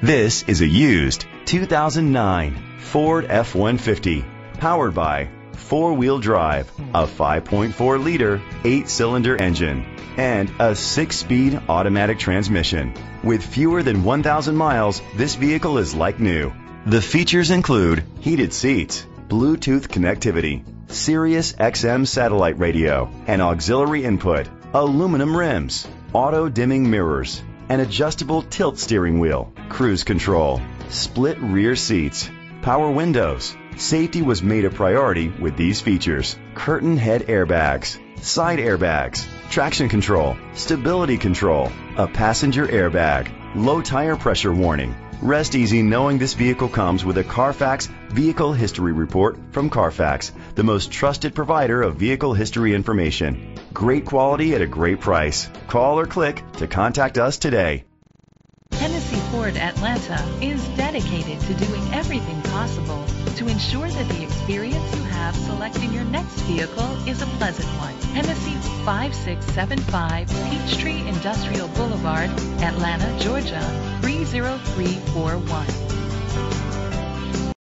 This is a used 2009 Ford F-150 powered by four-wheel drive, a 5.4-liter, 8-cylinder engine, and a 6-speed automatic transmission. With fewer than 1,000 miles, this vehicle is like new. The features include heated seats, Bluetooth connectivity, Sirius XM satellite radio, and auxiliary input, aluminum rims, auto-dimming mirrors, an adjustable tilt steering wheel, cruise control, split rear seats, power windows. Safety was made a priority with these features: curtain head airbags, side airbags, traction control, stability control, a passenger airbag, low tire pressure warning. Rest easy knowing this vehicle comes with a Carfax Vehicle History Report from Carfax, the most trusted provider of vehicle history information. Great quality at a great price. Call or click to contact us today. Hennessy Ford Atlanta is dedicated to doing everything possible to ensure that the experience you have selecting your next vehicle is a pleasant one. Hennessy 5675 Peachtree Industrial Boulevard, Atlanta, Georgia 30341.